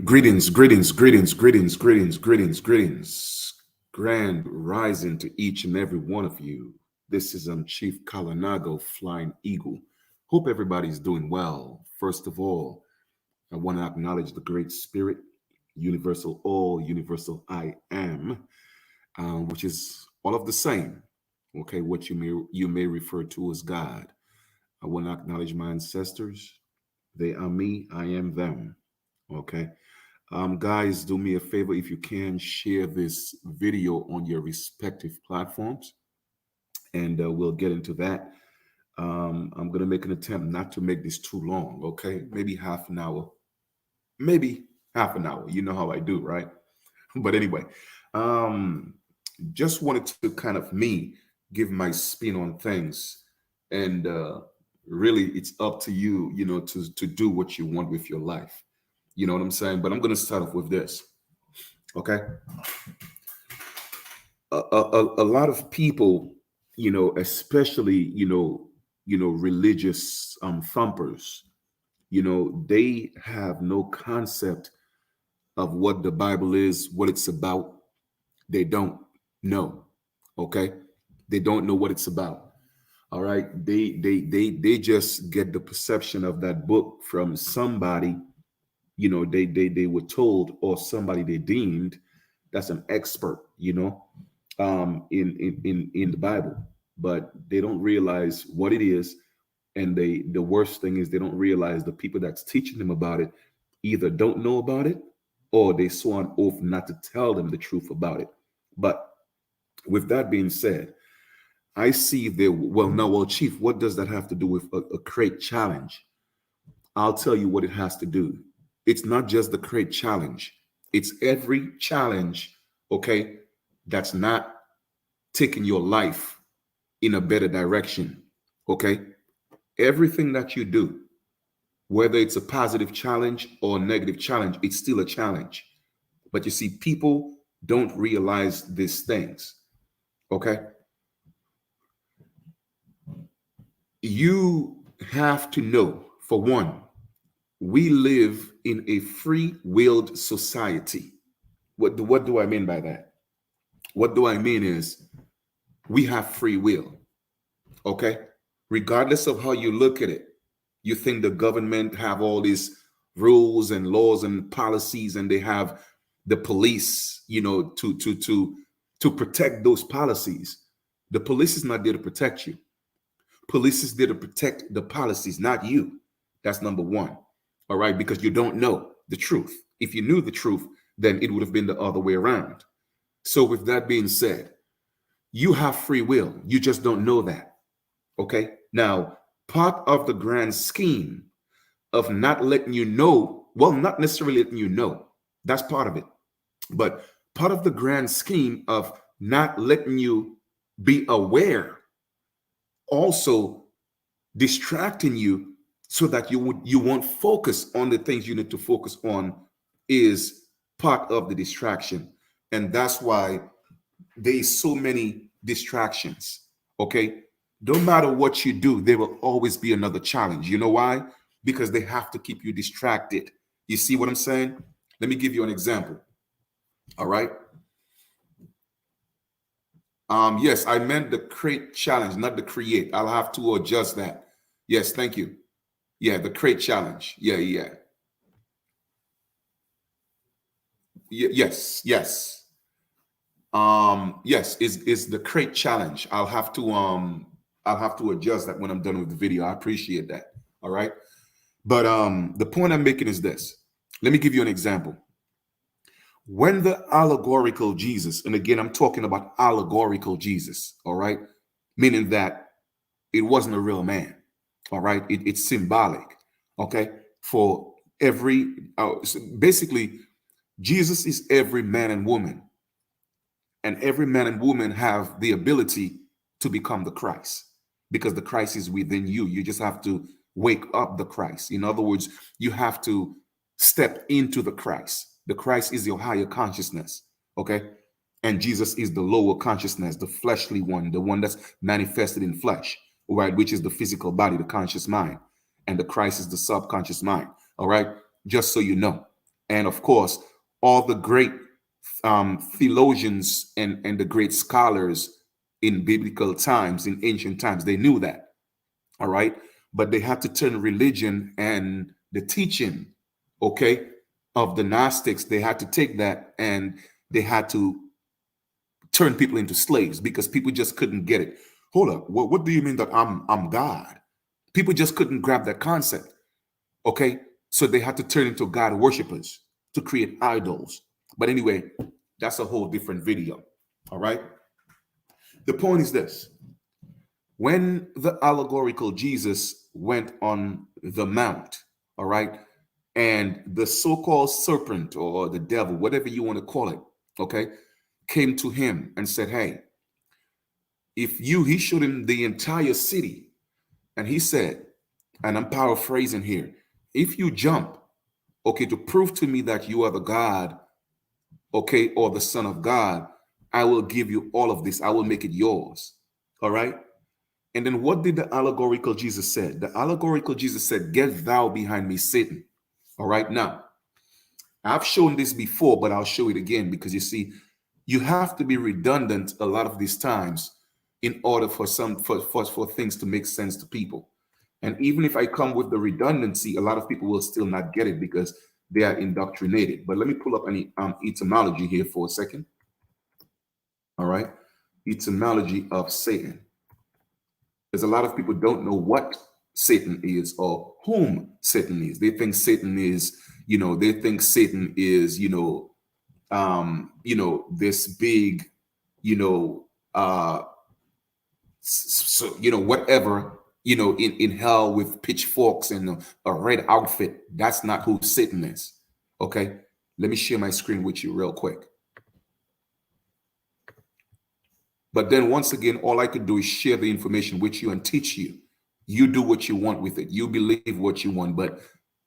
Greetings, greetings, greetings, greetings, greetings, greetings, greetings. Grand rising to each and every one of you. This is Chief Kalanago, Flying Eagle. Hope everybody's doing well. First of all, I want to acknowledge the Great Spirit, Universal All, Universal I Am, which is all of the same. Okay, what you may refer to as God. I want to acknowledge my ancestors. They are me. I am them. Okay. Guys, do me a favor if you can share this video on your respective platforms, and we'll get into that. I'm going to make an attempt not to make this too long, okay? Maybe half an hour, maybe half an hour. You know how I do, right? But anyway, um, just wanted to kind of me give my spin on things, and really, it's up to you, to do what you want with your life. You know what I'm saying? But I'm going to start off with this. Okay, a lot of people, especially religious thumpers, they have no concept of what the Bible is, what it's about. They don't know. Okay, they don't know what it's about. All right, they just get the perception of that book from somebody, they were told, or somebody they deemed that's an expert, in the Bible, but they don't realize what it is. And the worst thing is they don't realize the people that's teaching them about it either don't know about it, or they swore an oath not to tell them the truth about it. But with that being said, I see there. Well, no, well, Chief, what does that have to do with a crate challenge? I'll tell you what it has to do. It's not just the crate challenge, it's every challenge, okay, that's not taking your life in a better direction, okay? Everything that you do, whether it's a positive challenge or a negative challenge, it's still a challenge. But you see, people don't realize these things, okay? You have to know, for one, we live in a free-willed society. What do I mean by that? What do I mean is we have free will, okay? Regardless of how you look at it, you think the government have all these rules and laws and policies, and they have the police, to protect those policies. The police is not there to protect you. Police is there to protect the policies, not you. That's number one. All right, because you don't know the truth. If you knew the truth, then it would have been the other way around. So, with that being said, you have free will. You just don't know that. Okay. Now, part of the grand scheme of not letting you know, well, not necessarily letting you know, that's part of it. But part of the grand scheme of not letting you be aware, also distracting you so that you won't focus on the things you need to focus on, is part of the distraction. And that's why there's so many distractions. Okay, no matter what you do, there will always be another challenge. You know why? Because they have to keep you distracted. You see what I'm saying? Let me give you an example. All right. Yes, I meant the create challenge, not the create. I'll have to adjust that. Yes, thank you. Yeah, the crate challenge. Yes, yes. Yes, is the crate challenge. I'll have to adjust that when I'm done with the video. I appreciate that. All right. But the point I'm making is this. Let me give you an example. When the allegorical Jesus, and again, I'm talking about allegorical Jesus, all right, meaning that it wasn't a real man, all right, it's symbolic, okay, for every, basically, Jesus is every man and woman, and every man and woman have the ability to become the Christ, because the Christ is within you. You just have to wake up the Christ. In other words, you have to step into the Christ. The Christ is your higher consciousness, okay? And Jesus is the lower consciousness, the fleshly one, the one that's manifested in flesh, right? Which is the physical body, the conscious mind. And the Christ is the subconscious mind, all right? Just so you know. And of course, all the great theologians and the great scholars in biblical times, in ancient times, they knew that. All right. But they had to turn religion and the teaching, okay, of the Gnostics, they had to take that and they had to turn people into slaves because people just couldn't get it. Hold up. What do you mean that I'm God? People just couldn't grab that concept. Okay. So they had to turn into God worshippers to create idols. But anyway, that's a whole different video. All right. The point is this: when the allegorical Jesus went on the mount, all right, and the so-called serpent or the devil, whatever you want to call it, okay, came to him and said, hey, if you, he showed him the entire city, and he said, and I'm paraphrasing here, if you jump, okay, to prove to me that you are the God, okay, or the Son of God, I will give you all of this. I will make it yours. All right. And then what did the allegorical Jesus said? The allegorical Jesus said, get thou behind me, Satan. All right. Now, I've shown this before, but I'll show it again because you see, you have to be redundant a lot of these times in order for for things to make sense to people. And even if I come with the redundancy, a lot of people will still not get it because they are indoctrinated. But let me pull up any etymology here for a second. All right. Etymology of Satan. Because a lot of people don't know what Satan is or whom Satan is. They think Satan is, they think Satan is, this big, you know, uh, so, whatever, in hell with pitchforks and a red outfit. That's not who Satan is. Okay. Let me share my screen with you real quick. But then once again, all I could do is share the information with you and teach you. You do what you want with it. You believe what you want. But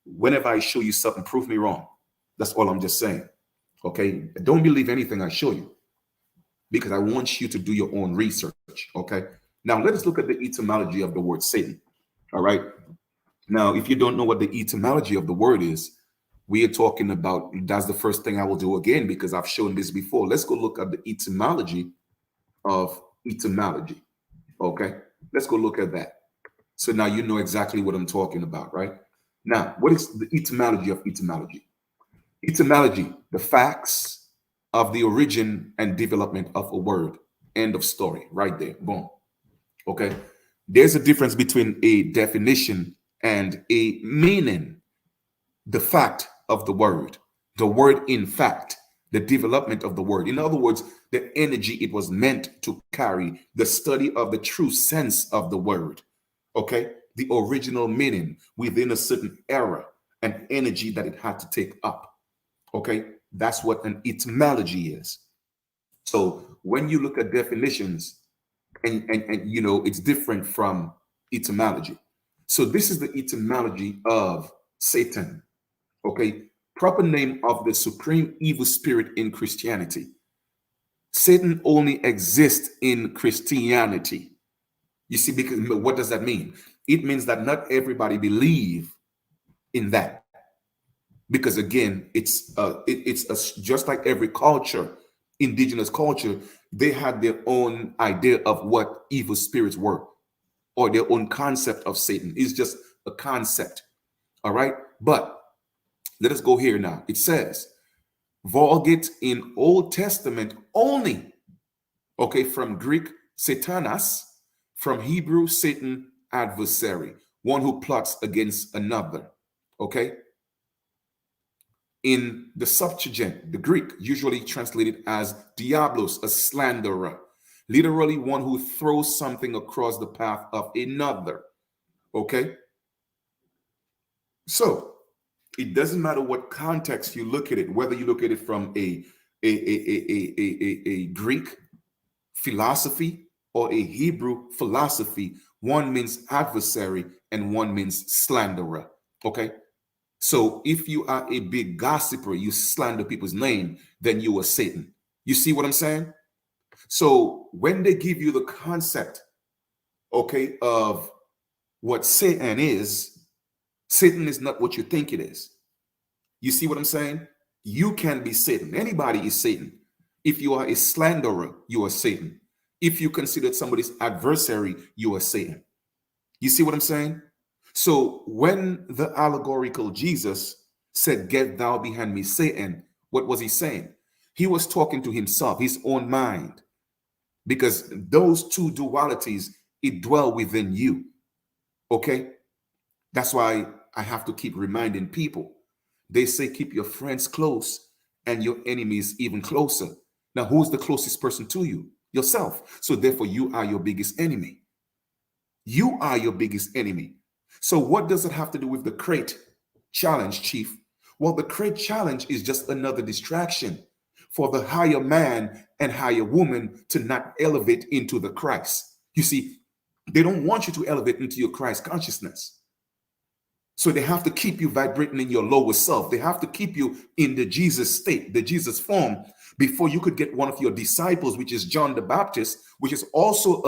whenever I show you something, prove me wrong. That's all I'm just saying. Okay. Don't believe anything I show you because I want you to do your own research. Okay. Now let us look at the etymology of the word Satan. All right. Now, if you don't know what the etymology of the word is, we are talking about, that's the first thing I will do again because I've shown this before. Let's go look at the etymology of etymology. Okay, let's go look at that. So now you know exactly what I'm talking about, right? Now, what is the etymology of etymology? Etymology, the facts of the origin and development of a word. End of story, right there. Boom. Okay. There's a difference between a definition and a meaning. The fact of the word in fact, the development of the word. In other words, the energy it was meant to carry, the study of the true sense of the word. Okay. The original meaning within a certain era and energy that it had to take up. Okay. That's what an etymology is. So when you look at definitions, and it's different from etymology. So this is the etymology of Satan. Okay, proper name of the supreme evil spirit in Christianity. Satan only exists in Christianity. You see, because what does that mean? It means that not everybody believe in that. Because again, just like every culture, indigenous culture, they had their own idea of what evil spirits were, or their own concept of Satan. It's just a concept. All right, but let us go here now. It says, Vulgate in Old Testament only. Okay, from Greek, Satanas, from Hebrew, Satan, adversary, one who plots against another. Okay. In the Septuagint, the Greek, usually translated as diablos, a slanderer, literally one who throws something across the path of another. Okay. So it doesn't matter what context you look at it, whether you look at it from a Greek philosophy or a Hebrew philosophy, one means adversary and one means slanderer. Okay. So if you are a big gossiper, you slander people's name, then you are Satan. You see what I'm saying? So when they give you the concept, okay, of what Satan is not what you think it is. You see what I'm saying? You can be Satan. Anybody is Satan. If you are a slanderer, you are Satan. If you consider somebody's adversary, you are Satan. You see what I'm saying? So when the allegorical Jesus said, "Get thou behind me, Satan," what was he saying? He was talking to himself, his own mind, because those two dualities, it dwell within you. Okay? That's why I have to keep reminding people. They say keep your friends close and your enemies even closer. Now, who's the closest person to you? Yourself. So therefore, you are your biggest enemy. You are your biggest enemy. So what does it have to do with the crate challenge, Chief? Well, the crate challenge is just another distraction for the higher man and higher woman to not elevate into the Christ. You see, they don't want you to elevate into your Christ consciousness. So they have to keep you vibrating in your lower self. They have to keep you in the Jesus state, the Jesus form, before you could get one of your disciples, which is John the Baptist, which is also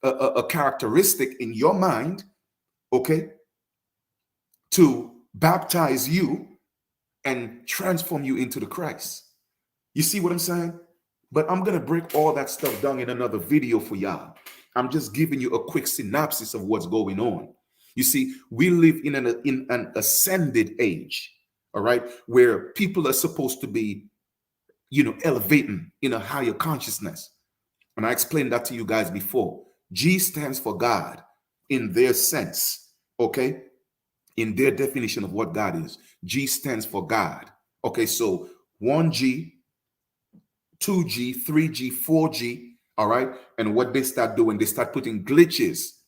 a characteristic in your mind, okay, to baptize you and transform you into the Christ. You see what I'm saying? But I'm going to break all that stuff down in another video for y'all. I'm just giving you a quick synopsis of what's going on. You see, we live in an ascended age, all right, where people are supposed to be, elevating in a higher consciousness. And I explained that to you guys before. G stands for God in their sense, okay? In their definition of what God is. G stands for God. Okay, so 1G, 2G, 3G, 4G, all right? And what they start doing, they start putting glitches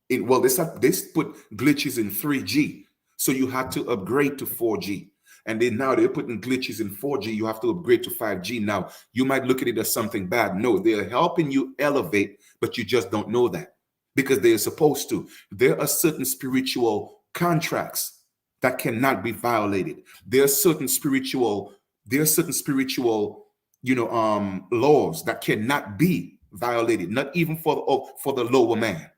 in, well, they put glitches in 3G. So you had to upgrade to 4G. And then now they're putting glitches in 4G. You have to upgrade to 5G. Now, you might look at it as something bad. No, they're helping you elevate, but you just don't know that because they're supposed to. There are certain spiritual contracts that cannot be violated. There are certain spiritual, laws that cannot be violated, not even for the lower man,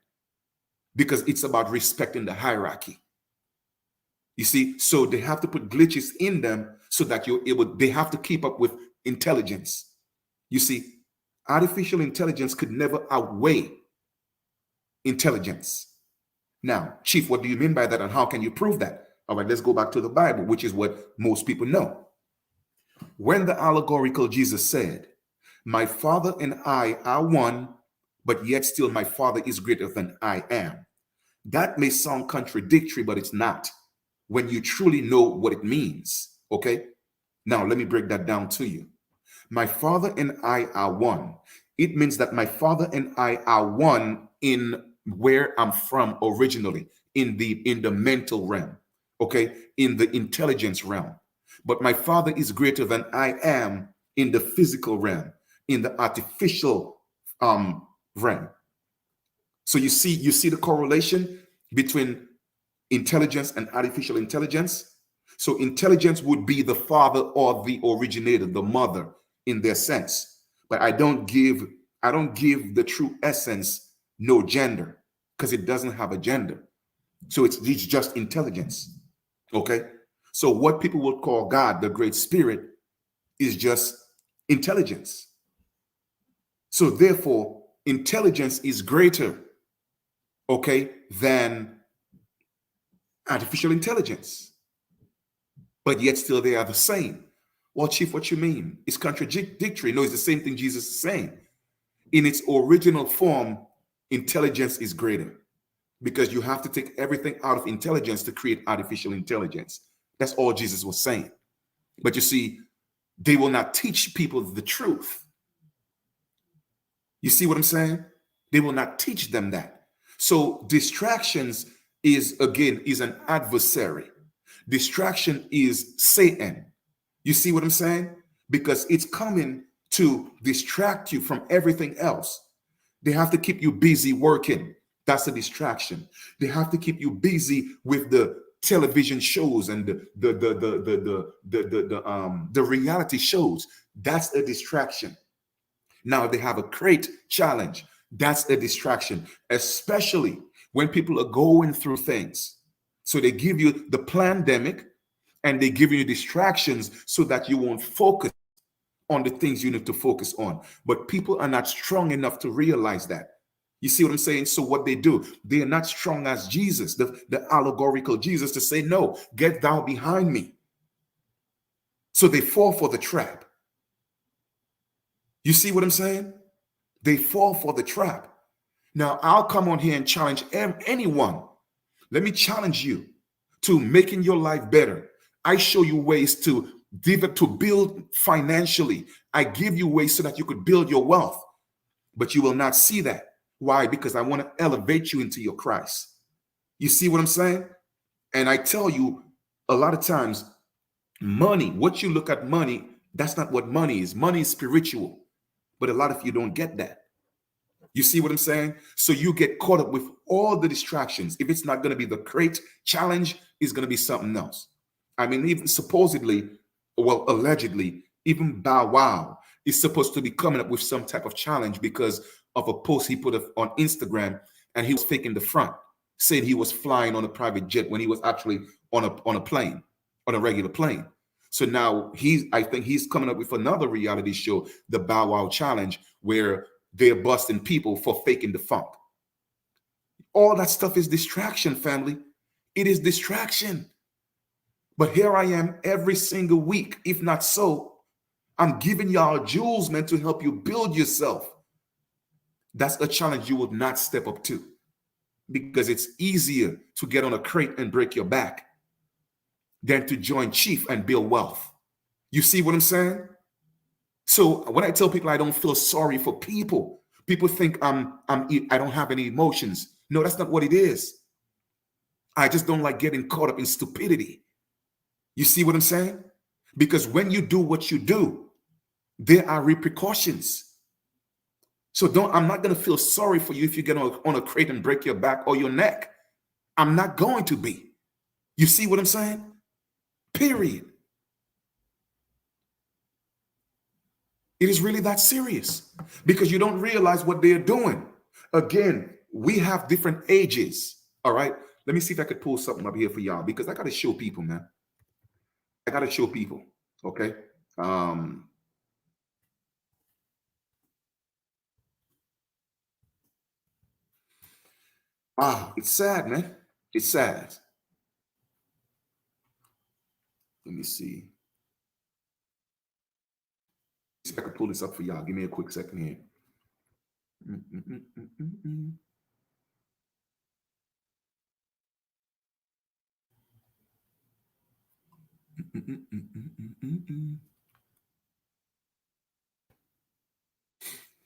because it's about respecting the hierarchy. You see, so they have to put glitches in them so that they have to keep up with intelligence. You see, artificial intelligence could never outweigh intelligence. Now, Chief, what do you mean by that and how can you prove that? All right, let's go back to the Bible, which is what most people know. When the allegorical Jesus said, "My Father and I are one, but yet still my Father is greater than I am," that may sound contradictory, but it's not when you truly know what it means. Okay? Now, let me break that down to you. My Father and I are one. It means that my Father and I are one in where I'm from originally, in the mental realm, okay, in the intelligence realm. But my Father is greater than I am in the physical realm, in the artificial realm. So you see the correlation between intelligence and artificial intelligence. So intelligence would be the father or the originator, the mother in their sense. But I don't give the true essence no gender because it doesn't have a gender. So it's just intelligence. Okay? So what people would call God, the great spirit, is just intelligence. So therefore, intelligence is greater, okay, than artificial intelligence, but yet still they are the same. Well, Chief, what you mean? It's contradictory. No, it's the same thing Jesus is saying. In its original form, intelligence is greater because you have to take everything out of intelligence to create artificial intelligence. That's all Jesus was saying. But you see, they will not teach people the truth. You see what I'm saying? They will not teach them that. So distractions is an adversary. Distraction is Satan. You see what I'm saying? Because it's coming to distract you from everything else. They have to keep you busy working. That's a distraction. They have to keep you busy with the television shows and the reality shows. That's a distraction. Now they have a great challenge. That's a distraction, especially when people are going through things. So they give you the pandemic, and they're giving you distractions so that you won't focus on the things you need to focus on. But people are not strong enough to realize that. You see what I'm saying? So what they do, they are not strong as Jesus, the allegorical Jesus, to say, no, get thou behind me. So they fall for the trap. You see what I'm saying? They fall for the trap. Now, I'll come on here and challenge anyone. Let me challenge you to making your life better. I show you ways to build financially. I give you ways so that you could build your wealth, but you will not see that. Why? Because I want to elevate you into your Christ. You see what I'm saying? And I tell you, a lot of times, money, what you look at money, that's not what money is. Money is spiritual, but a lot of you don't get that. You see what I'm saying? So you get caught up with all the distractions. If it's not going to be the crate challenge, it's going to be something else. I mean, even supposedly, well, allegedly, even Bow Wow is supposed to be coming up with some type of challenge because of a post he put up on Instagram, and he was faking the front, saying he was flying on a private jet when he was actually on a plane, on a regular plane. So now I think he's coming up with another reality show, the Bow Wow Challenge, where they're busting people for faking the funk. All that stuff is distraction, family. It is distraction. But here I am every single week, if not so, I'm giving y'all jewels, man, to help you build yourself. That's a challenge you would not step up to, because it's easier to get on a crate and break your back than to join chief and build wealth. You see what I'm saying? So when I tell people I don't feel sorry for people, people think I don't have any emotions. No, that's not what it is. I just don't like getting caught up in stupidity. You see what I'm saying? Because when you do what you do, there are repercussions. So I'm not going to feel sorry for you if you get on a crate and break your back or your neck. I'm not going to be. You see what I'm saying? Period. It is really that serious, because you don't realize what they're doing. Again, we have different ages. All right. Let me see if I could pull something up here for y'all, because I got to show people, man. I got to show people. Okay. Um, wow, it's sad, man. It's sad. Let me see if I could pull this up for y'all. Give me a quick second here. Mm, mm, mm, mm, mm, mm. Mm, mm, mm, mm, mm, mm, mm.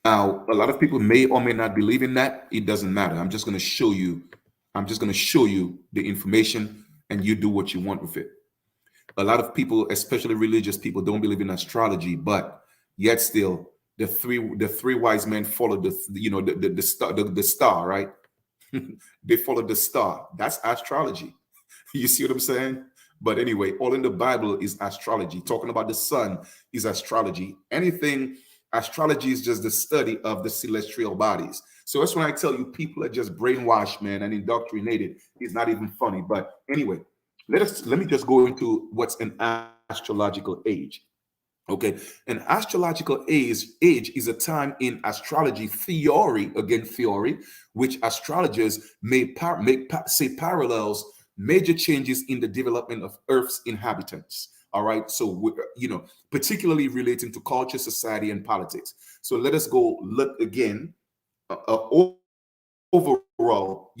Now, a lot of people may or may not believe in that. It doesn't matter. I'm just going to show you. I'm just going to show you the information, and you do what you want with it. A lot of people, especially religious people, don't believe in astrology, but yet still, the three wise men followed the star, right? They followed the star. That's astrology. You see what I'm saying? But anyway, all in the Bible is astrology. Talking about the sun is astrology. Anything, astrology is just the study of the celestial bodies. So that's when I tell you people are just brainwashed, man, and indoctrinated. It's not even funny. But anyway, let me just go into what's an astrological age. Okay, an astrological age is a time in astrology theory, again theory, which astrologers say parallels major changes in the development of Earth's inhabitants. All right, so particularly relating to culture, society, and politics. So let us go look again. Overall,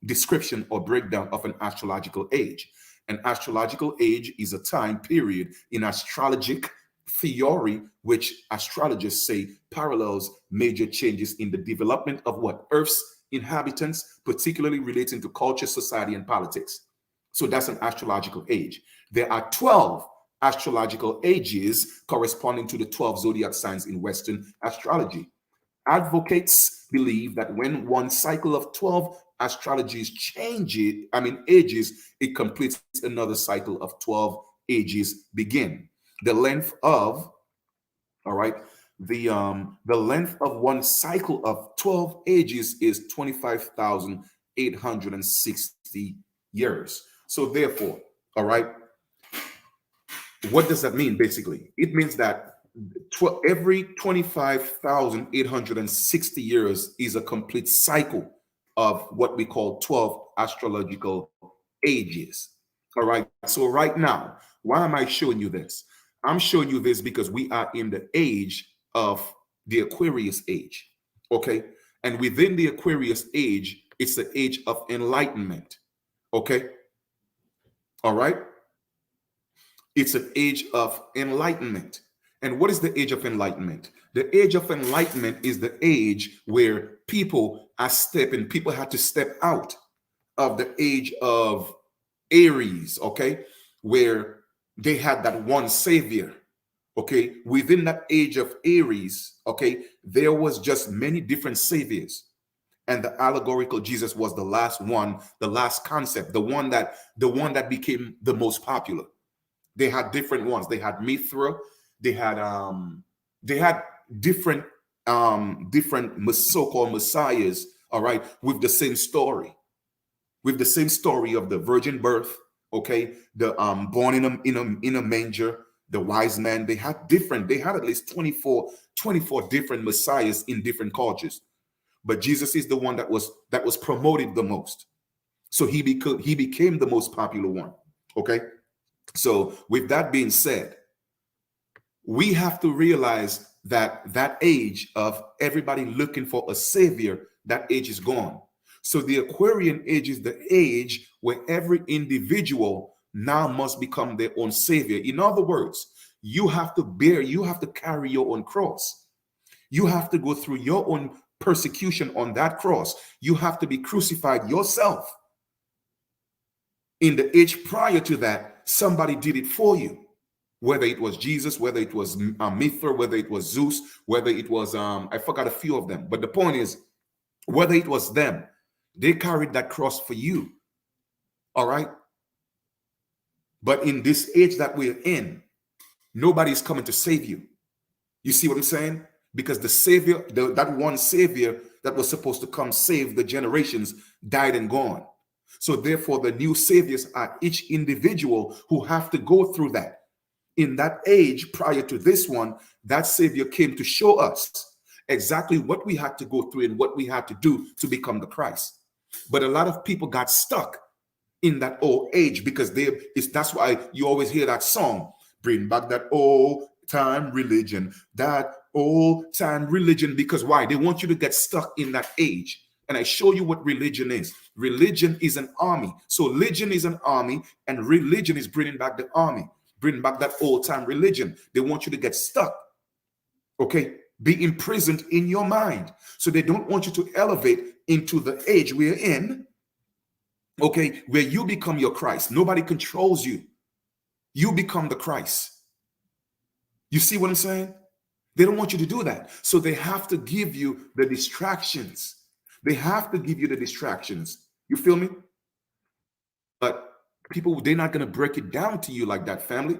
description or breakdown of an astrological age. An astrological age is a time period in astrologic theory which astrologers say parallels major changes in the development of what Earth's inhabitants, particularly relating to culture, society, and politics. So that's an astrological age. There are 12 astrological ages corresponding to the 12 zodiac signs in Western astrology. Advocates believe that when one cycle of 12 astrologies ages, it completes another cycle of 12 ages begin. The length of, all right, the length of one cycle of 12 ages is 25,860 years. So therefore, all right, What does that mean? Basically, it means that every 25,860 years is a complete cycle of what we call 12 astrological ages. All right. So right now, why am I showing you this? I'm showing you this because we are in the age of the Aquarius age. Okay. And within the Aquarius age, it's the age of enlightenment. Okay. All right. It's an age of enlightenment. And what is the age of enlightenment? The age of enlightenment is the age where people had to step out of the age of Aries, okay, where they had that one savior, okay. Within that age of Aries, okay, there was just many different saviors, and the allegorical Jesus was the last one, the last concept, the one that became the most popular. They had different ones. They had Mithra. They had they had different so-called messiahs. All right, with the same story, of the virgin birth. Okay, the born in a manger. The wise man. They had different. They had at least 24 different messiahs in different cultures. But Jesus is the one that was promoted the most. So he became the most popular one. Okay. So, with that being said, we have to realize that that age of everybody looking for a savior, that age is gone. So, the Aquarian age is the age where every individual now must become their own savior. In other words, you have to carry your own cross. You have to go through your own persecution on that cross. You have to be crucified yourself. In the age prior to that, somebody did it for you. Whether it was Jesus, whether it was Mithra, whether it was Zeus, whether it was, I forgot a few of them. But the point is, whether it was them, they carried that cross for you. All right. But in this age that we're in, nobody's coming to save you. You see what I'm saying? Because the savior, that one savior that was supposed to come save the generations, died and gone. So therefore, the new saviors are each individual who have to go through that. In that age prior to this one, that savior came to show us exactly what we had to go through and what we had to do to become the Christ. But a lot of people got stuck in that old age because that's why you always hear that song, bring back that old time religion, because why? They want you to get stuck in that age. And I show you what religion is. Religion is an army. So religion is an army, and religion is bringing back the army, bringing back that old time religion. They want you to get stuck. Okay, be imprisoned in your mind. So they don't want you to elevate into the age we're in. Okay, where you become your Christ. Nobody controls you. You become the Christ. You see what I'm saying? They don't want you to do that. So they have to give you the distractions. They have to give you the distractions. You feel me? But people, they're not going to break it down to you like that, family.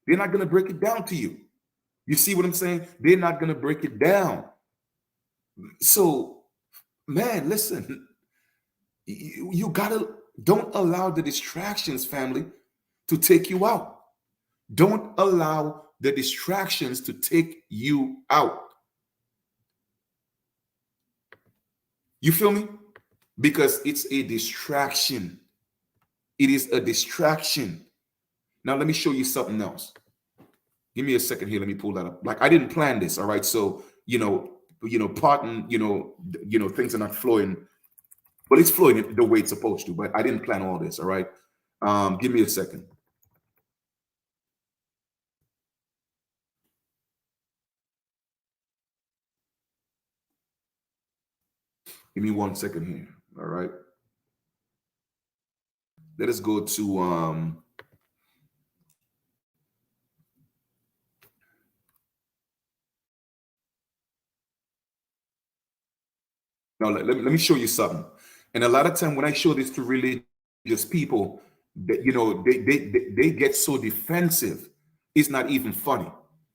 They're not going to break it down to you. You see what I'm saying? They're not going to break it down. So, man, listen, you gotta, don't allow the distractions, family, to take you out. Don't allow the distractions to take you out. You feel me? Because it's a distraction. It is a distraction. Now, let me show you something else. Give me a second here. Let me pull that up. Like, I didn't plan this. All right. So, pardon, things are not flowing. Well, it's flowing the way it's supposed to, but I didn't plan all this. All right. Give me a second. Give me 1 second here. All right. Let us go to now let me show you something. And a lot of time when I show this to religious people, that they get so defensive, it's not even funny.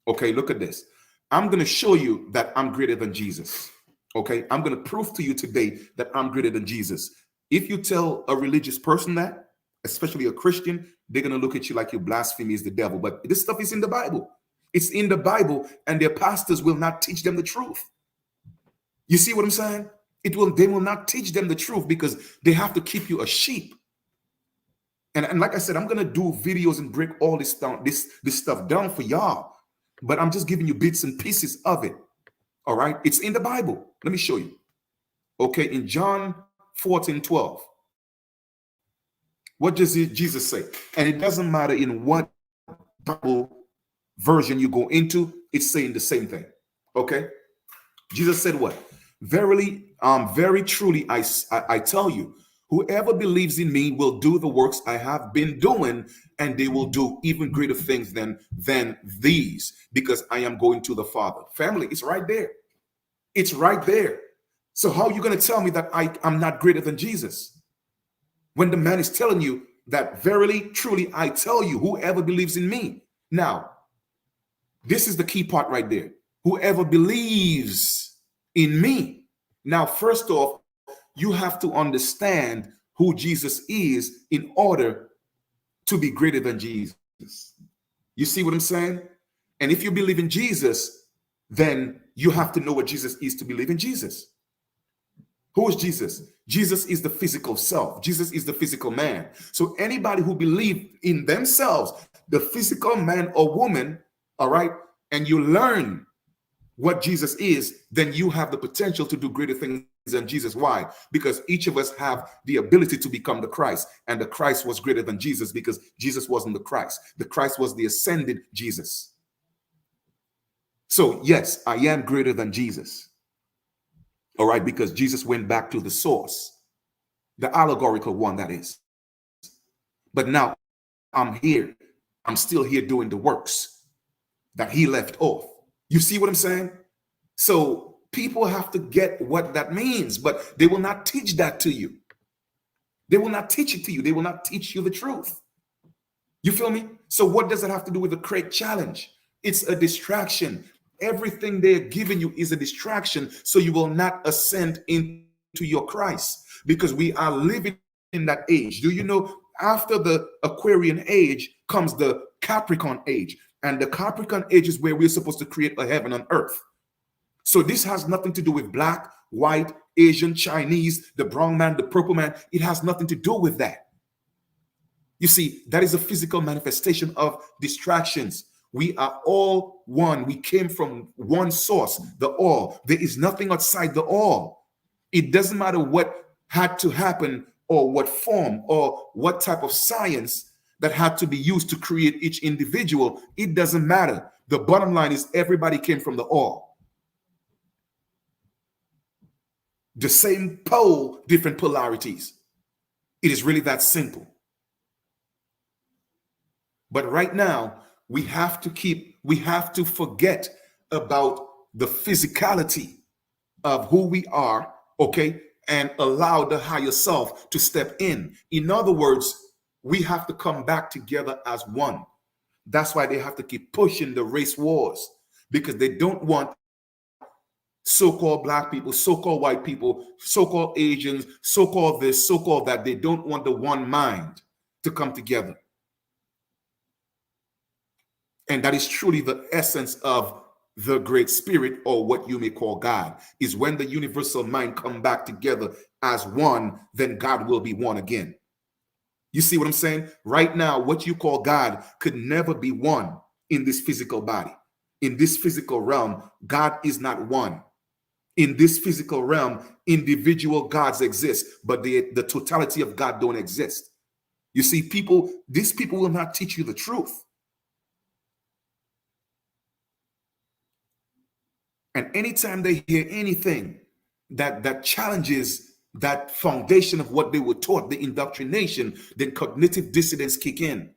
Okay, look at this. I'm going to show you that I'm greater than Jesus. Okay, I'm going to prove to you today that I'm greater than Jesus. If you tell a religious person that, especially a Christian, they're going to look at you like you blasphemy is the devil. But this stuff is in the Bible. It's in the Bible, and their pastors will not teach them the truth. You see what I'm saying? They will not teach them the truth because they have to keep you a sheep. And like I said, I'm gonna do videos and break all this down, this stuff down for y'all. But I'm just giving you bits and pieces of it. All right, it's in the Bible. Let me show you. Okay, in John 14:12, what does Jesus say? And it doesn't matter in what Bible version you go into, it's saying the same thing. Okay, Jesus said what? Verily, very truly, I tell you, whoever believes in me will do the works I have been doing, and they will do even greater things than these, because I am going to the Father. Family, it's right there. It's right there. So how are you going to tell me that I'm not greater than Jesus? When the man is telling you that verily, truly, I tell you, whoever believes in me. Now, this is the key part right there. Whoever believes in me. Now, first off, you have to understand who Jesus is in order to be greater than Jesus. You see what I'm saying? And if you believe in Jesus, then you have to know what Jesus is to believe in Jesus. Who is Jesus? Jesus is the physical self. Jesus is the physical man. So anybody who believes in themselves, the physical man or woman, all right, and you learn what Jesus is, then you have the potential to do greater things than Jesus. Why? Because each of us have the ability to become the Christ, and the Christ was greater than Jesus because Jesus wasn't the Christ. The Christ was the ascended Jesus. So yes, I am greater than Jesus. All right, because Jesus went back to the source, the allegorical one, that is. But now I'm here. I'm still here doing the works that he left off. You see what I'm saying? So people have to get what that means, but they will not teach that to you. They will not teach it to you. They will not teach you the truth. You feel me? So what does it have to do with the great challenge? It's a distraction. Everything they're giving you is a distraction, so you will not ascend into your Christ, because we are living in that age. Do you know after the Aquarian age comes the Capricorn age, and the Capricorn age is where we're supposed to create a heaven on earth. So this has nothing to do with black, white, Asian, Chinese, the brown man, the purple man. It has nothing to do with that. You see, that is a physical manifestation of distractions. We are all one. We came from one source, the all. There is nothing outside the all. It doesn't matter what had to happen or what form or what type of science that had to be used to create each individual. It doesn't matter. The bottom line is everybody came from the all. The same pole, different polarities. It is really that simple. But right now, we have to forget about the physicality of who we are, okay, and allow the higher self to step in. In other words, we have to come back together as one. That's why they have to keep pushing the race wars, because they don't want so-called black people, so-called white people, so-called Asians, so-called this, so-called that. They don't want the one mind to come together. And that is truly the essence of the great spirit, or what you may call God, is when the universal mind come back together as one, then God will be one again. You see what I'm saying? Right now, what you call God could never be one in this physical body. In this physical realm, God is not one. In this physical realm, individual gods exist, but the totality of God don't exist. You see, these people will not teach you the truth. And anytime they hear anything that challenges that foundation of what they were taught, the indoctrination, then cognitive dissonance kick in.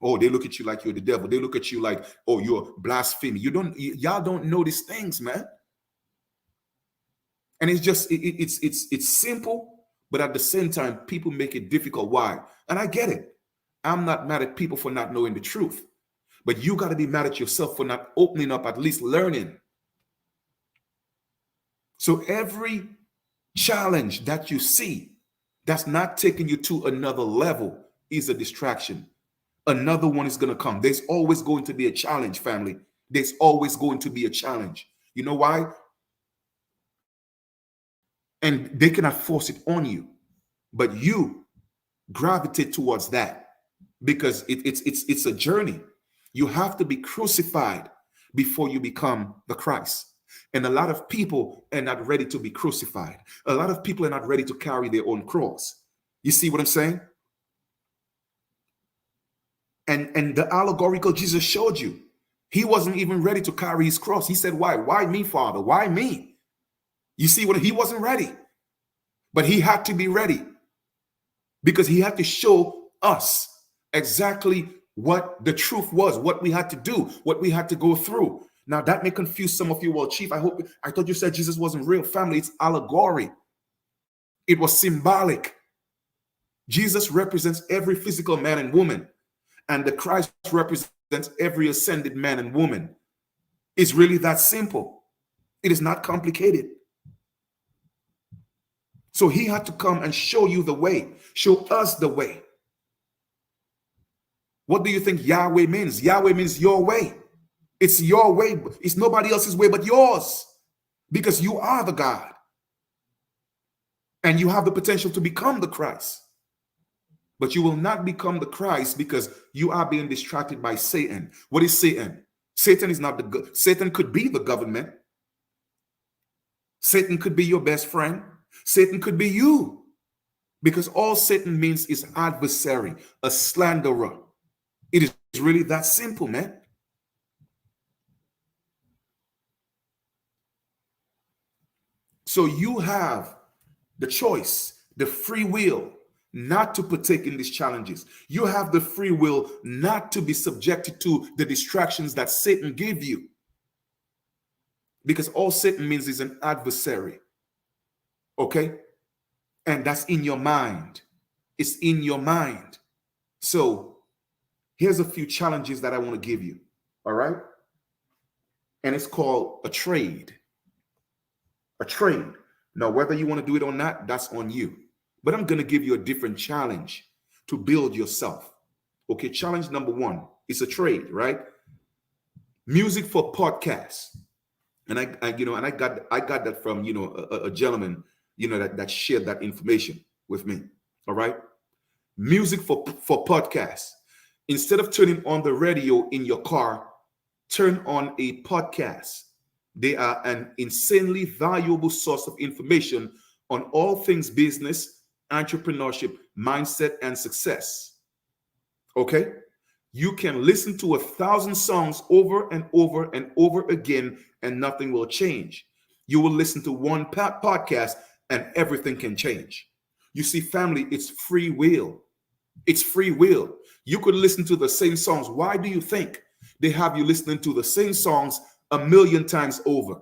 Oh, they look at you like you're the devil. They look at you like, oh, you're blasphemy. Y'all don't know these things, man. And it's just, it's simple, but at the same time, people make it difficult. Why? And I get it. I'm not mad at people for not knowing the truth, but you got to be mad at yourself for not opening up, at least learning. So every challenge that you see that's not taking you to another level is a distraction. Another one is going to come. There's always going to be a challenge, family. There's always going to be a challenge. You know why? And they cannot force it on you, but you gravitate towards that because it's a journey. You have to be crucified before you become the Christ. And a lot of people are not ready to be crucified. A lot of people are not ready to carry their own cross. You see what I'm saying? And the allegorical Jesus showed you. He wasn't even ready to carry his cross. He said, why? Why me, Father? Why me? You see what? He wasn't ready. But he had to be ready because he had to show us exactly what the truth was, what we had to do, what we had to go through. Now, that may confuse some of you. Well, Chief, I thought you said Jesus wasn't real. Family, it's allegory. It was symbolic. Jesus represents every physical man and woman, and the Christ represents every ascended man and woman. It's really that simple. It is not complicated. So he had to come and show you the way, show us the way. What do you think Yahweh means? Yahweh means your way. It's your way. It's nobody else's way but yours, because you are the God and you have the potential to become the Christ. But you will not become the Christ because you are being distracted by Satan. What is Satan? Satan is not the Satan could be the government. Satan could be your best friend. Satan could be you, because all Satan means is adversary, a slanderer. It is really that simple, man. So you have the choice, the free will not to partake in these challenges. You have the free will not to be subjected to the distractions that Satan gave you, because all Satan means is an adversary. Okay? And that's in your mind. It's in your mind. So here's a few challenges that I want to give you. All right? And it's called a trade. A trade. Now, whether you want to do it or not, that's on you. But I'm going to give you a different challenge to build yourself. Okay, challenge number one is a trade, right? Music for podcasts. And I got that from, a gentleman, that shared that information with me. All right. Music for podcasts. Instead of turning on the radio in your car, turn on a podcast. They are an insanely valuable source of information on all things business, entrepreneurship, mindset, and success. Okay? You can listen to 1,000 songs over and over and over again, and nothing will change. You will listen to one podcast and everything can change. You see, family, it's free will. It's free will. You could listen to the same songs. Why do you think they have you listening to the same songs 1,000,000 times over?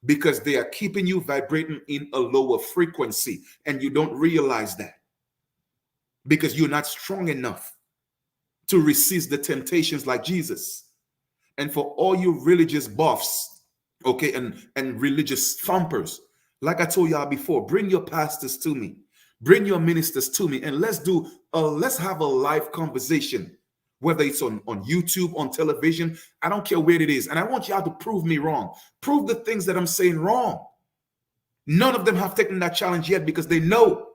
Because they are keeping you vibrating in a lower frequency, and you don't realize that because you're not strong enough to resist the temptations like Jesus. And for all you religious buffs, okay, and religious thumpers, like I told y'all before, bring your pastors to me, bring your ministers to me, and let's have a live conversation, whether it's on YouTube, on television. I don't care where it is. And I want y'all to prove me wrong. Prove the things that I'm saying wrong. None of them have taken that challenge yet because they know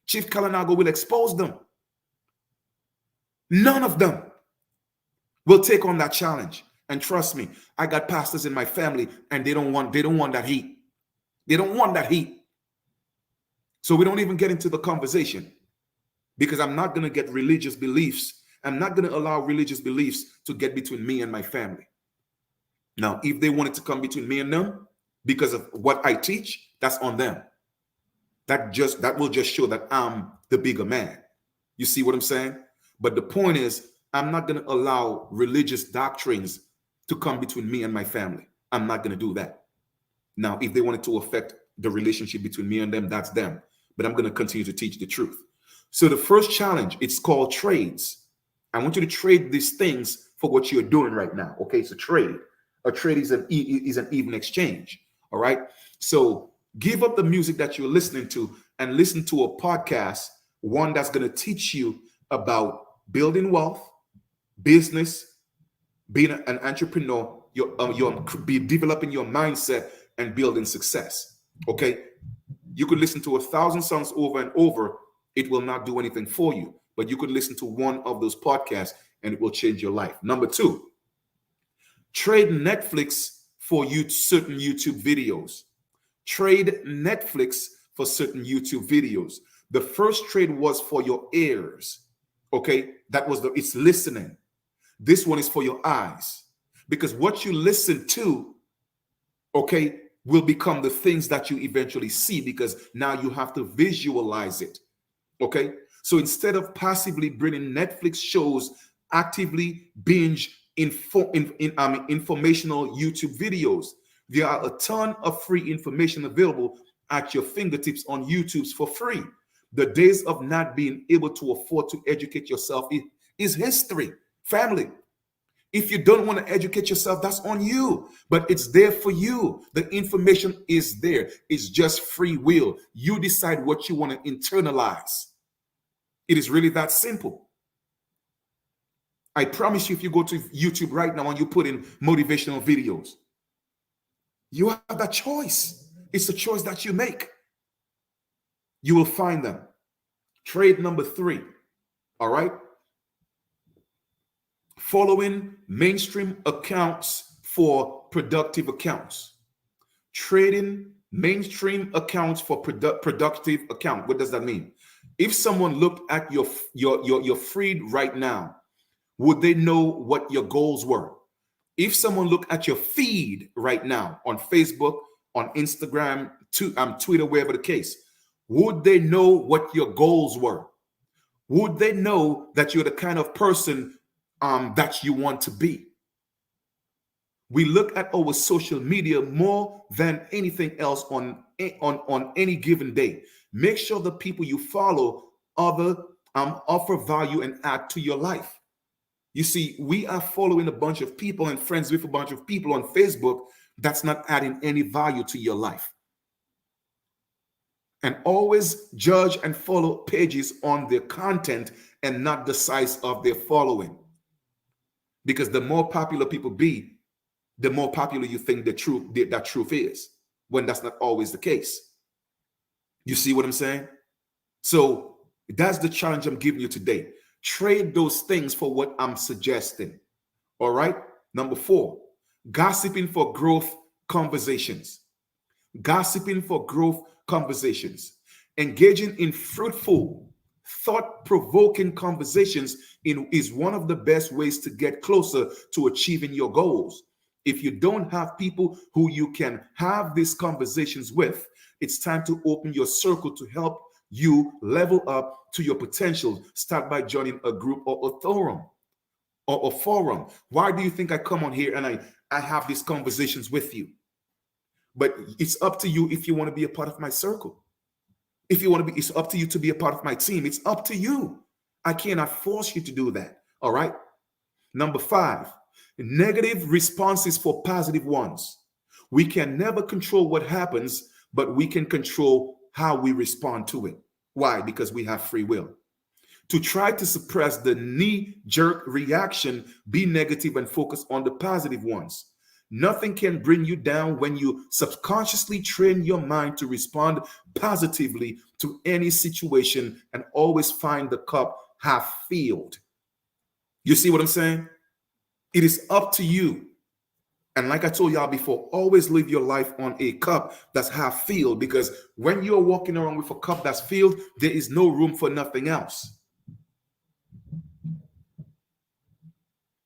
Chief Kalinago will expose them. None of them will take on that challenge. And trust me, I got pastors in my family and they don't want that heat. They don't want that heat. So we don't even get into the conversation, because I'm not going to get religious beliefs. I'm not going to allow religious beliefs to get between me and my family. Now, if they wanted to come between me and them because of what I teach, that's on them. That will just show that I'm the bigger man. You see what I'm saying? But the point is, I'm not going to allow religious doctrines to come between me and my family. I'm not going to do that. Now, if they wanted to affect the relationship between me and them, that's them. But I'm going to continue to teach the truth. So the first challenge, it's called trades. I want you to trade these things for what you're doing right now. Okay, it's a trade. A trade is an even exchange. All right. So give up the music that you're listening to and listen to a podcast, one that's going to teach you about building wealth, business, being an entrepreneur. You're be developing your mindset and building success. Okay, you could listen to 1,000 songs over and over. It will not do anything for you, but you could listen to one of those podcasts and it will change your life. Number two, trade Netflix for certain YouTube videos. Trade Netflix for certain YouTube videos. The first trade was for your ears. Okay, that was it's listening. This one is for your eyes, because what you listen to, okay, will become the things that you eventually see, because now you have to visualize it. Okay, so instead of passively bringing Netflix shows, actively binge informational YouTube videos. There are a ton of free information available at your fingertips on YouTube for free. The days of not being able to afford to educate yourself is history. Family, if you don't want to educate yourself, that's on you, but it's there for you. The information is there. It's just free will. You decide what you want to internalize. It is really that simple. I promise you, if you go to YouTube right now and you put in motivational videos, you have that choice. It's a choice that you make. You will find them. Trade number three, all right? Following mainstream accounts for productive accounts. Trading mainstream accounts for productive account. What does that mean? If someone looked at your feed right now, would they know what your goals were? If someone looked at your feed right now on Facebook, on Instagram, Twitter, wherever the case, would they know what your goals were? Would they know that you're the kind of person that you want to be? We look at our social media more than anything else on any given day. Make sure the people you follow offer value and add to your life. You see, we are following a bunch of people and friends with a bunch of people on Facebook that's not adding any value to your life. And always judge and follow pages on their content and not the size of their following. Because the more popular people be, the more popular you think that truth is, when that's not always the case. You see what I'm saying? So that's the challenge I'm giving you today. Trade those things for what I'm suggesting. All right. Number four, gossiping for growth conversations. Gossiping for growth conversations. Engaging in fruitful, thought-provoking conversations is one of the best ways to get closer to achieving your goals. If you don't have people who you can have these conversations with, it's time to open your circle to help you level up to your potential. Start by joining a group or a forum. Why do you think I come on here and I have these conversations with you? But it's up to you if you want to be a part of my circle. If you want to be, it's up to you to be a part of my team. It's up to you. I cannot force you to do that. All right. Number five, negative responses for positive ones. We can never control what happens, but we can control how we respond to it. Why? Because we have free will. To try to suppress the knee-jerk reaction, be negative and focus on the positive ones. Nothing can bring you down when you subconsciously train your mind to respond positively to any situation and always find the cup half filled. You see what I'm saying? It is up to you. And like I told y'all before, always live your life on a cup that's half filled, because when you're walking around with a cup that's filled, there is no room for nothing else.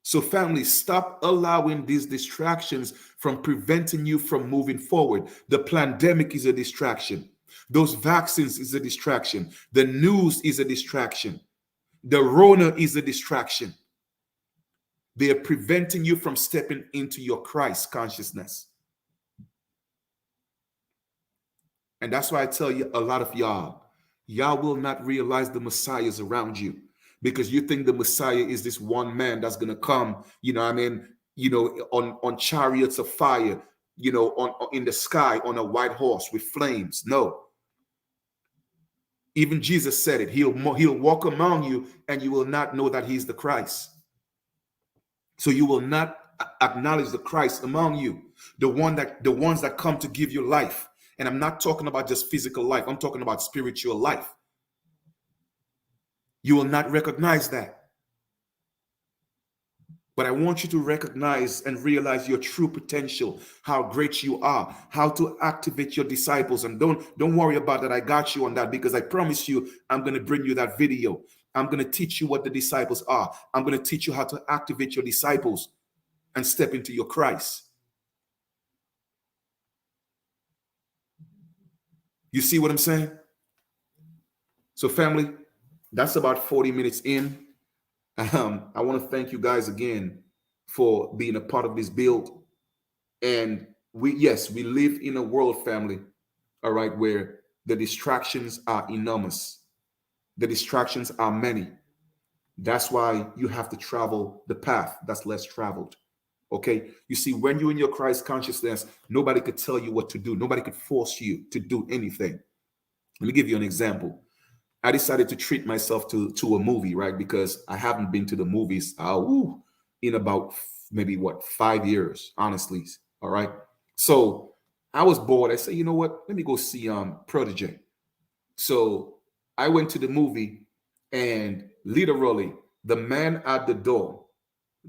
So family, stop allowing these distractions from preventing you from moving forward. The pandemic is a distraction. Those vaccines is a distraction. The news is a distraction. The Rona is a distraction. They are preventing you from stepping into your Christ consciousness. And that's why I tell you, a lot of y'all will not realize the Messiah is around you, because you think the Messiah is this one man that's going to come, on chariots of fire, in the sky on a white horse with flames. No. Even Jesus said it. He'll walk among you and you will not know that he's the Christ. So you will not acknowledge the Christ among you, the ones that come to give you life. And I'm not talking about just physical life. I'm talking about spiritual life. You will not recognize that. But I want you to recognize and realize your true potential, how great you are, how to activate your disciples. And don't worry about that. I got you on that, because I promise you, I'm going to bring you that video. I'm going to teach you what the disciples are. I'm going to teach you how to activate your disciples and step into your Christ. You see what I'm saying? So family, that's about 40 minutes in. I want to thank you guys again for being a part of this build. And we live in a world, family, all right, where the distractions are enormous. The distractions are many. That's why you have to travel the path that's less traveled. Okay. You see, when you're in your Christ consciousness, nobody could tell you what to do. Nobody could force you to do anything. Let me give you an example. I decided to treat myself to a movie, right? Because I haven't been to the movies in about maybe 5 years, honestly. All right. So I was bored. I said, you know what? Let me go see Protege. So I went to the movie, and literally the man at the door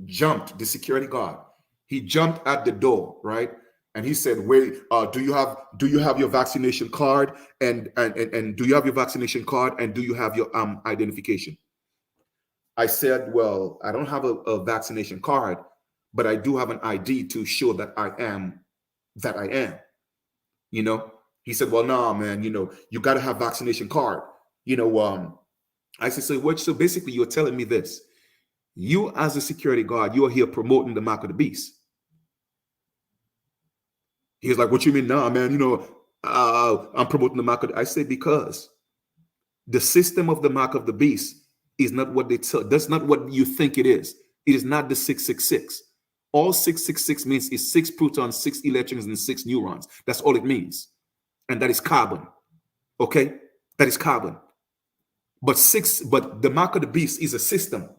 jumped, the security guard. He jumped at the door, right? And he said, "Wait, do you have your vaccination card? And do you have your vaccination card? And do you have your identification?" I said, "Well, I don't have a vaccination card, but I do have an ID to show that I am that I am." You know, he said, "Well, no, man. You got to have vaccination card." I said, "So what? So basically, you're telling me this: you, as a security guard, you are here promoting the mark of the beast." He's like, "What you mean?" "Nah, man, I'm promoting the mark of I say, because the system of the mark of the beast is not what they tell. That's not what you think it is. It is not the 666. All 666 means is 6 protons, 6 electrons, and 6 neurons. That's all it means. And that is carbon. Okay? That is carbon. But the mark of the beast is a system.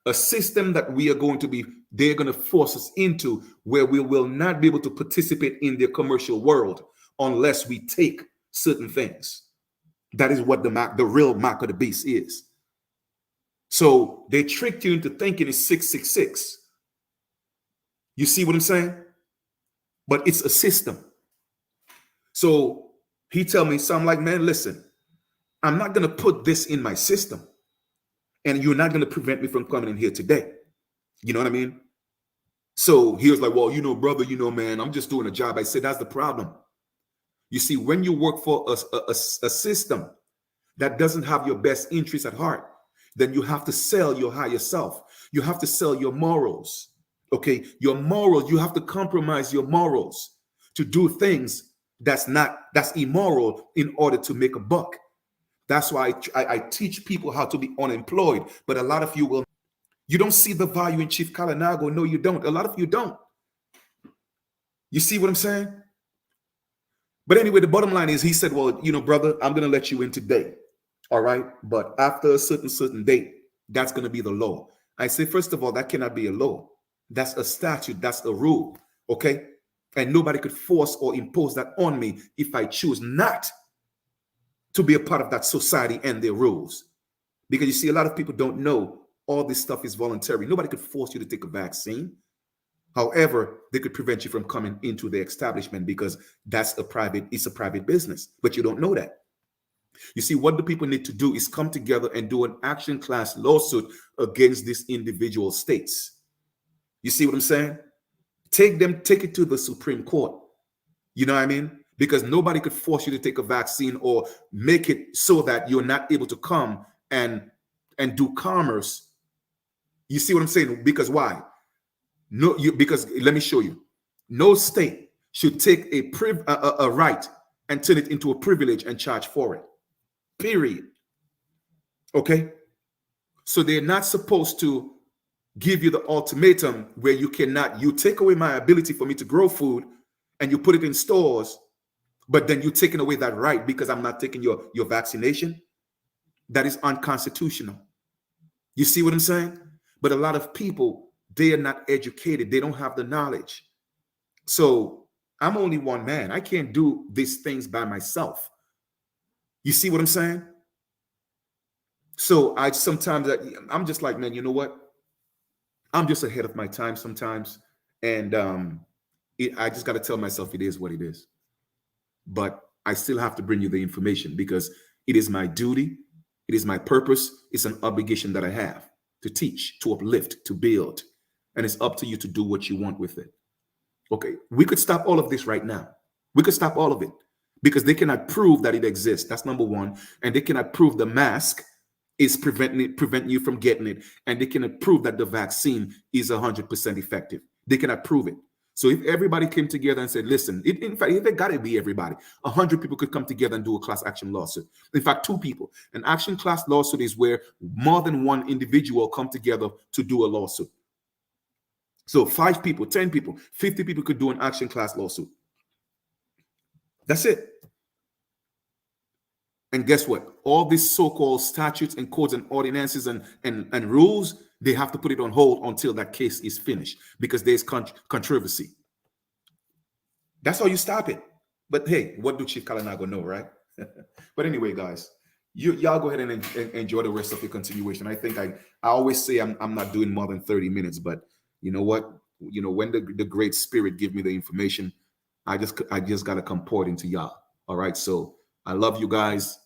A system that they're going to force us into, where we will not be able to participate in the commercial world unless we take certain things. That is what the real mark of the beast is. So they tricked you into thinking it's 666. You see what I'm saying? But it's a system. So he tell me, so I'm like, "Man, listen, I'm not going to put this in my system. And you're not going to prevent me from coming in here today." You know what I mean? So he was like, "Well, brother, man, I'm just doing a job." I said, "That's the problem. You see, when you work for a system that doesn't have your best interests at heart, then you have to sell your higher self. You have to sell your morals. Okay? Your morals, you have to compromise your morals to do things that's immoral in order to make a buck." That's why I teach people how to be unemployed. But a lot of you don't see the value in Chief Kalinago. No, you don't. A lot of you don't. You see what I'm saying? But anyway, the bottom line is, he said, "Well, brother, I'm going to let you in today. All right. But after a certain date, that's going to be the law." I say, first of all, that cannot be a law. That's a statute. That's a rule. Okay. And nobody could force or impose that on me if I choose not to be a part of that society and their rules. Because you see, a lot of people don't know all this stuff is voluntary. Nobody could force you to take a vaccine. However, they could prevent you from coming into the establishment, because it's a private business. But you don't know that. You see, what the people need to do is come together and do an action class lawsuit against these individual states. You see what I'm saying? Take it to the Supreme Court. You know what I mean? Because nobody could force you to take a vaccine or make it so that you're not able to come and do commerce. You see what I'm saying? Because why? Because let me show you. No state should take a right and turn it into a privilege and charge for it. Period. Okay? So they're not supposed to give you the ultimatum where you take away my ability for me to grow food and you put it in stores, but then you're taking away that right because I'm not taking your vaccination. that is unconstitutional. You see what I'm saying? But a lot of people, they are not educated. They don't have the knowledge. So I'm only one man. I can't do these things by myself. You see what I'm saying? So I sometimes I'm just like, man, you know what? I'm just ahead of my time sometimes, and I just got to tell myself it is what it is. But I still have to bring you the information because it is my duty, it is my purpose, it's an obligation that I have to teach, to uplift, to build, and it's up to you to do what you want with it. Okay, we could stop all of this right now. We could stop all of it because they cannot prove that it exists. That's number one. And they cannot prove the mask is preventing you from getting it. And they cannot prove that the vaccine is 100% effective. They cannot prove it. So if everybody came together and said, listen, in fact, if it got to be everybody, 100 people could come together and do a class action lawsuit. In fact, 2 people. An action class lawsuit is where more than one individual come together to do a lawsuit. So 5 people, 10 people, 50 people could do an action class lawsuit. That's it. And guess what? All these so-called statutes and codes and ordinances and rules, they have to put it on hold until that case is finished because there's controversy. That's how you stop it. But hey, what do Chief Kalanago know, right? But anyway, guys, y'all go ahead and enjoy the rest of the continuation. I think I always say I'm not doing more than 30 minutes, but you know what? You know, when the Great Spirit give me the information, I just gotta come pour it into y'all. All right. So I love you guys.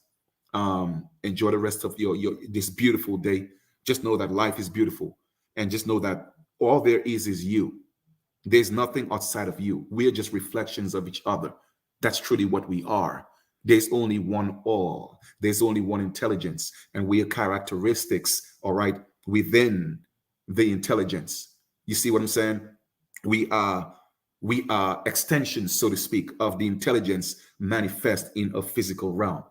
Enjoy the rest of your this beautiful day. Just know that life is beautiful, and just know that all there is you. There's nothing outside of you. We are just reflections of each other. That's truly what we are. There's only one all. There's only one intelligence, and we are characteristics, all right, within the intelligence. You see what I'm saying? We are extensions, so to speak, of the intelligence manifest in a physical realm.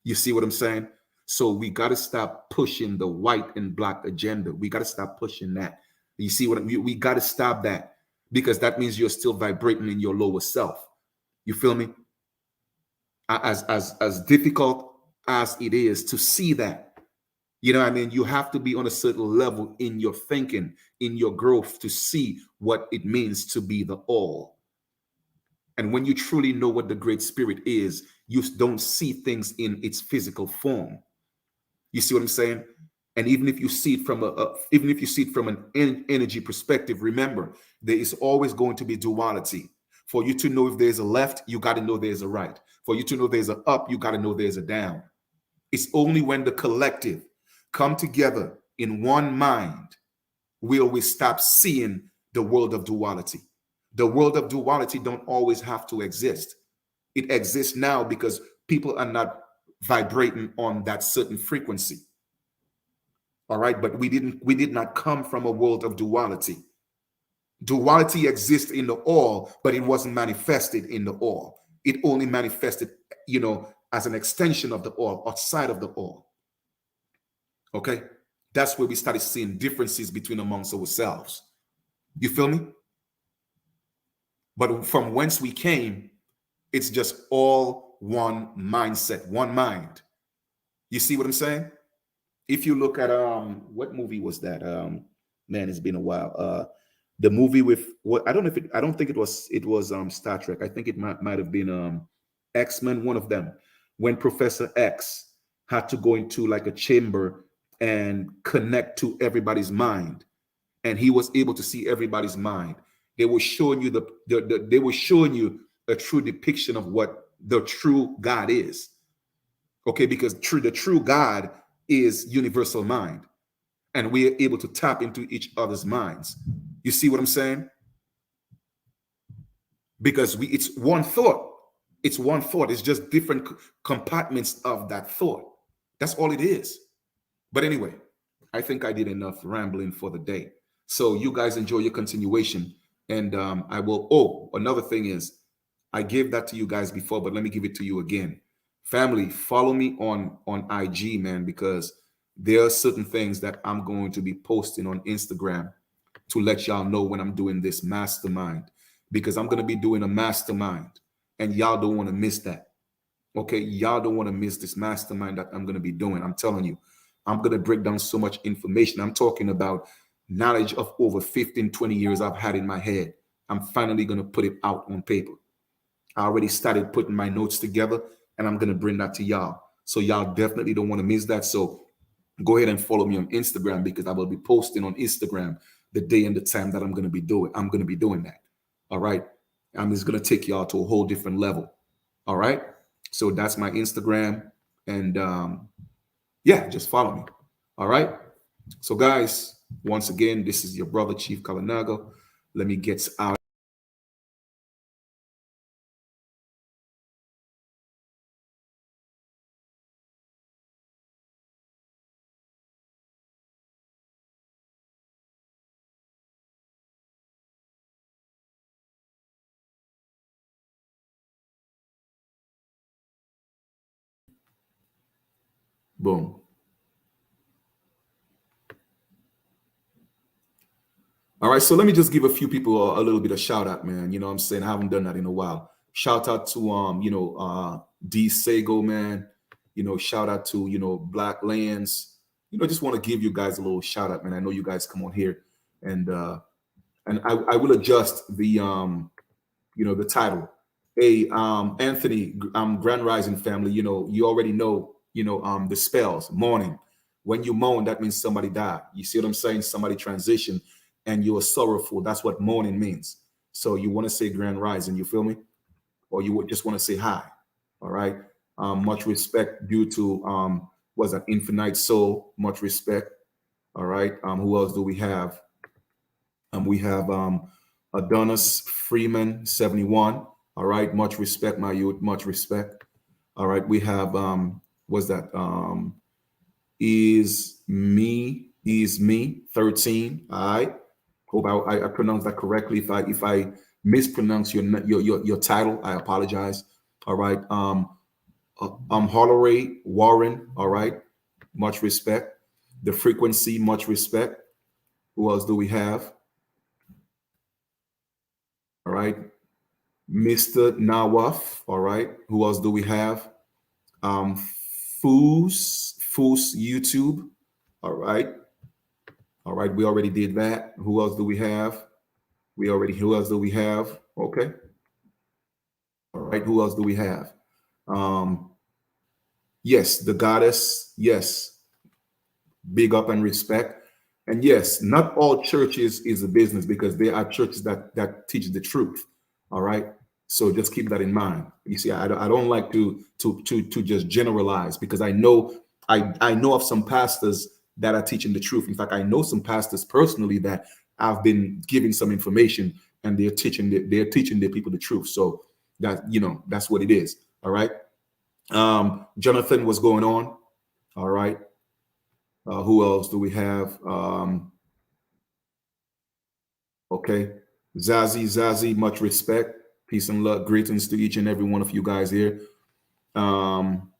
You see what I'm saying? So we got to stop pushing the white and black agenda. We got to stop pushing that. You see what we got to stop that because that means you're still vibrating in your lower self. You feel me? As difficult as it is to see that, you know what I mean? You have to be on a certain level in your thinking, in your growth to see what it means to be the all. And when you truly know what the Great Spirit is, you don't see things in its physical form. You see what I'm saying? And even if you see it from even if you see it from an energy perspective, remember there is always going to be duality. For you to know if there's a left, you got to know there's a right. For you to know there's a up, you got to know there's a down. It's only when the collective come together in one mind will we stop seeing the world of duality. The world of duality don't always have to exist. It exists now because people are not vibrating on that certain frequency. All right, but we did not come from a world of duality. Duality exists in the all, but it wasn't manifested in the all. It only manifested, you know, as an extension of the all, outside of the all. Okay, that's where we started seeing differences between amongst ourselves. You feel me? But from whence we came, it's just all one mindset, one mind. You see what I'm saying? If you look at what movie was that? Man, it's been a while. The movie with what I don't think it was Star Trek. I think it might have been X-Men, one of them, when Professor X had to go into like a chamber and connect to everybody's mind, and he was able to see everybody's mind. They were showing you they were showing you a true depiction of what the true God is. Okay, because the true God is universal mind, and we are able to tap into each other's minds. You see what I'm saying? Because it's one thought. It's one thought. It's just different compartments of that thought. That's all it is. But anyway, I think I did enough rambling for the day. So you guys enjoy your continuation. And I will. Oh, another thing is, I gave that to you guys before, but let me give it to you again. Family, follow me on IG, man, because there are certain things that I'm going to be posting on Instagram to let y'all know when I'm doing this mastermind, because I'm going to be doing a mastermind and y'all don't want to miss that. Okay, y'all don't want to miss this mastermind that I'm going to be doing. I'm telling you, I'm going to break down so much information. I'm talking about knowledge of over 15, 20 years I've had in my head. I'm finally going to put it out on paper. I already started putting my notes together, and I'm going to bring that to y'all. So y'all definitely don't want to miss that. So go ahead and follow me on Instagram, because I will be posting on Instagram the day and the time that I'm going to be doing. I'm going to be doing that. All right. I'm just going to take y'all to a whole different level. All right. So that's my Instagram. And yeah, just follow me. All right. So, guys, once again, this is your brother, Chief Kalanago. Let me get out. Boom. All right, so let me just give a few people a little bit of shout out, man. You know what I'm saying? I haven't done that in a while. Shout out to D Sago, man. Shout out to Black Lands. Just want to give you guys a little shout out, man. I know you guys come on here, and I will adjust the title. Hey, Anthony, Grand Rising family, you already know, the spells, mourning. When you mourn, that means somebody died. You see what I'm saying? Somebody transitioned and you are sorrowful. That's what mourning means. So you want to say Grand Rising, you feel me? Or you would just want to say hi. All right. Much respect due to, was that Infinite Soul? Much respect. All right. Who else do we have? We have Adonis Freeman, 71. All right, much respect, my youth, much respect. All right, we have what's that? Is me 13. All right. Hope I pronounced that correctly. If I mispronounce your title, I apologize. All right. Holloway Warren. All right. Much respect. The frequency, much respect. Who else do we have? All right. Mr. Nawaf. All right. Who else do we have? Um, Foos YouTube. All right. All right. We already did that. Who else do we have? Who else do we have? Okay. All right. Who else do we have? Um, yes, the goddess. Yes, big up and respect. And yes, not all churches is a business, because there are churches that teach the truth. All right. So just keep that in mind. You see, I don't like to just generalize, because I know of some pastors that are teaching the truth. In fact, I know some pastors personally that I've been giving some information, and they're teaching their people the truth. So that's what it is. All right. Jonathan, what's going on? All right. Who else do we have? Okay. Zazie, much respect. Peace and love. Greetings to each and every one of you guys here. Um,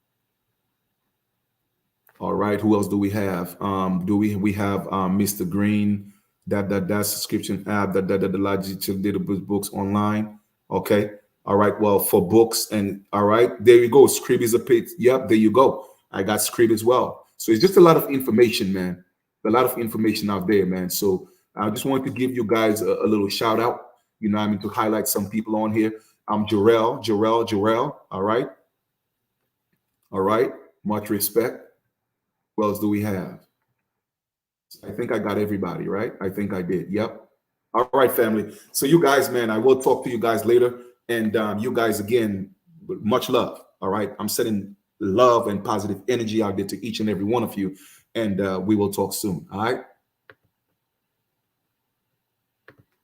all right. Who else do we have? Do we have Mr. Green? That subscription app that allows you to data books online. Okay. All right. Well, for books, and all right, there you go. Scrib is a pit. Yep, there you go. I got Scrib as well. So it's just a lot of information, man. A lot of information out there, man. So I just wanted to give you guys a little shout out. I mean, to highlight some people on here. Jarrell. All right. All right. Much respect. Who else do we have? I think I got everybody, right? I think I did. Yep. All right, family. So you guys, man, I will talk to you guys later. And you guys, again, much love. All right. I'm sending love and positive energy out there to each and every one of you. And we will talk soon. All right.